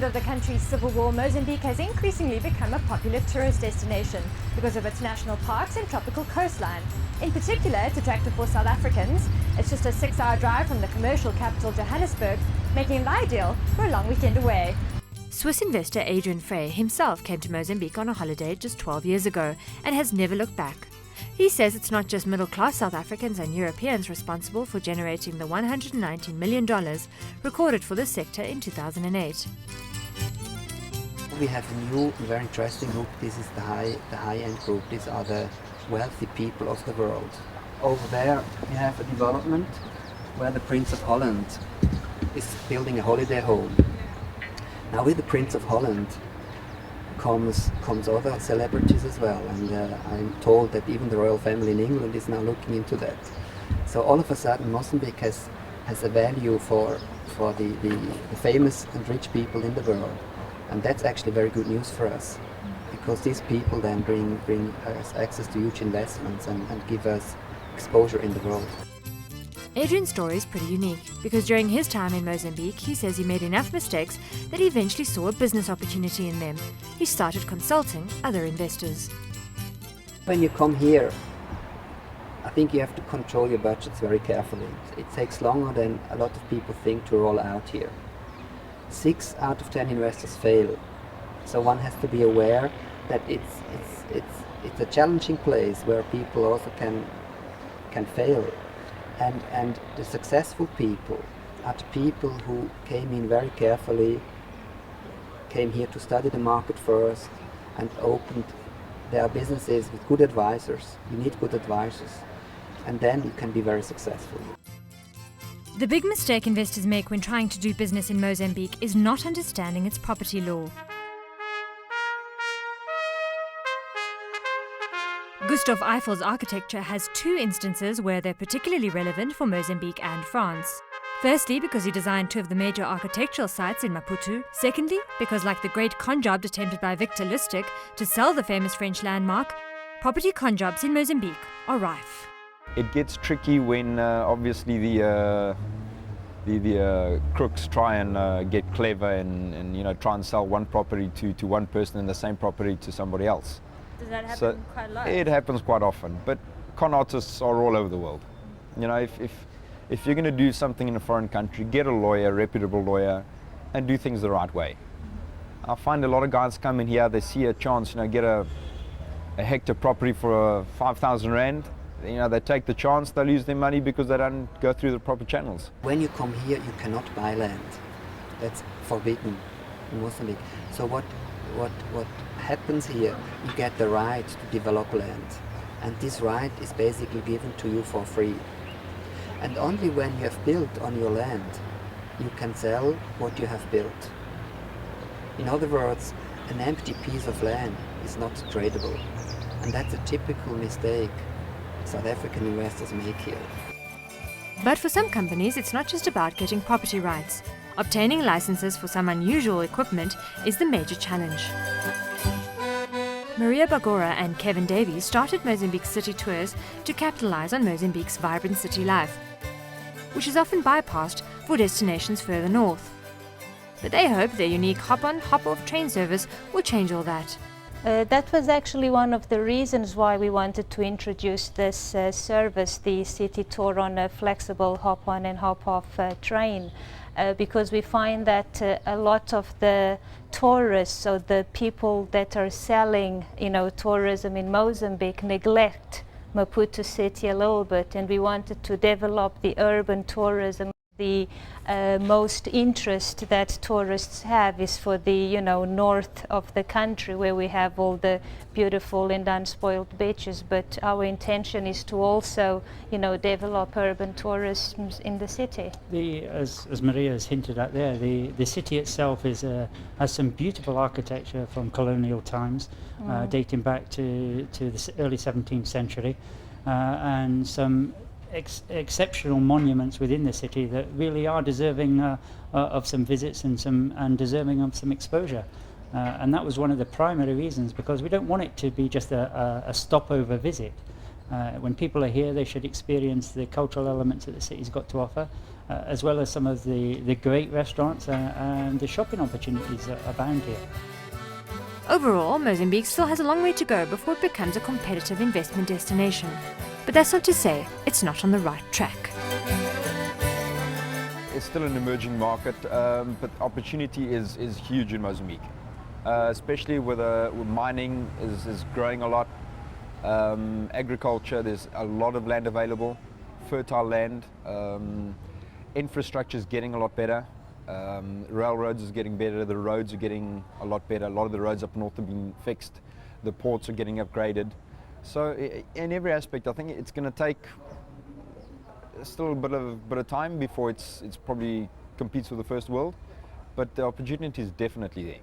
of the country's civil war, Mozambique has increasingly become a popular tourist destination because of its national parks and tropical coastline. In particular, it's attractive for South Africans. It's just a 6-hour drive from the commercial capital Johannesburg, making it ideal for a long weekend away. Swiss investor Adrian Frey himself came to Mozambique on a holiday just 12 years ago and has never looked back. He says it's not just middle-class South Africans and Europeans responsible for generating the $119 million recorded for the sector in 2008. We have a new, very interesting group. This is the high-end group. These are the wealthy people of the world. Over there we have a development where the Prince of Holland is building a holiday home. Now with the Prince of Holland comes other celebrities as well, and I'm told that even the royal family in England is now looking into that. So all of a sudden Mozambique has a value for the famous and rich people in the world, and that's actually very good news for us, because these people then bring us access to huge investments and give us exposure in the world. Adrian's story is pretty unique because during his time in Mozambique, he says he made enough mistakes that he eventually saw a business opportunity in them. He started consulting other investors. When you come here, I think you have to control your budgets very carefully. It takes longer than a lot of people think to roll out here. 6 out of 10 investors fail. So one has to be aware that it's a challenging place where people also can fail. And the successful people are the people who came in very carefully, came here to study the market first, and opened their businesses with good advisors. You need good advisors, and then you can be very successful. The big mistake investors make when trying to do business in Mozambique is not understanding its property law. Gustave Eiffel's architecture has 2 instances where they're particularly relevant for Mozambique and France. Firstly, because he designed 2 of the major architectural sites in Maputo. Secondly, because like the great con job attempted by Victor Lustig to sell the famous French landmark, property con jobs in Mozambique are rife. It gets tricky when obviously the crooks try and get clever and try and sell one property to one person and the same property to somebody else. Does that happen quite a lot? It happens quite often, but con artists are all over the world. If you're going to do something in a foreign country, get a lawyer, a reputable lawyer, and do things the right way. I find a lot of guys come in here, they see a chance, get a hectare property for 5,000 rand. They take the chance, they lose their money because they don't go through the proper channels. When you come here, you cannot buy land. That's forbidden in Mozambique. So what happens here, you get the right to develop land, and this right is basically given to you for free. And only when you have built on your land, you can sell what you have built. In other words, an empty piece of land is not tradable, and that's a typical mistake South African investors make here. But for some companies, it's not just about getting property rights. Obtaining licenses for some unusual equipment is the major challenge. Maria Bagora and Kevin Davies started Mozambique City Tours to capitalize on Mozambique's vibrant city life, which is often bypassed for destinations further north. But they hope their unique hop-on, hop-off train service will change all that. That was actually one of the reasons why we wanted to introduce this service, the city tour on a flexible hop-on and hop-off train, because we find that a lot of the tourists or the people that are selling, tourism in Mozambique neglect Maputo city a little bit, and we wanted to develop the urban tourism. The most interest that tourists have is for the north of the country, where we have all the beautiful and unspoiled beaches, but our intention is to also develop urban tourism in the city. As Maria has hinted at there, the city itself has some beautiful architecture from colonial times, dating back to the early 17th century, and some exceptional monuments within the city that really are deserving of some visits and deserving of some exposure. And that was one of the primary reasons, because we don't want it to be just a stopover visit. When people are here, they should experience the cultural elements that the city's got to offer, as well as some of the great restaurants and the shopping opportunities that abound here. Overall, Mozambique still has a long way to go before it becomes a competitive investment destination. But that's not to say it's not on the right track. It's still an emerging market, but opportunity is huge in Mozambique, especially with mining is growing a lot. Agriculture, there's a lot of land available, fertile land. Infrastructure is getting a lot better. Railroads is getting better, the roads are getting a lot better. A lot of the roads up north have been fixed, the ports are getting upgraded. So in every aspect, I think it's going to take still a bit of time before it's probably competes with the first world, but the opportunity is definitely there.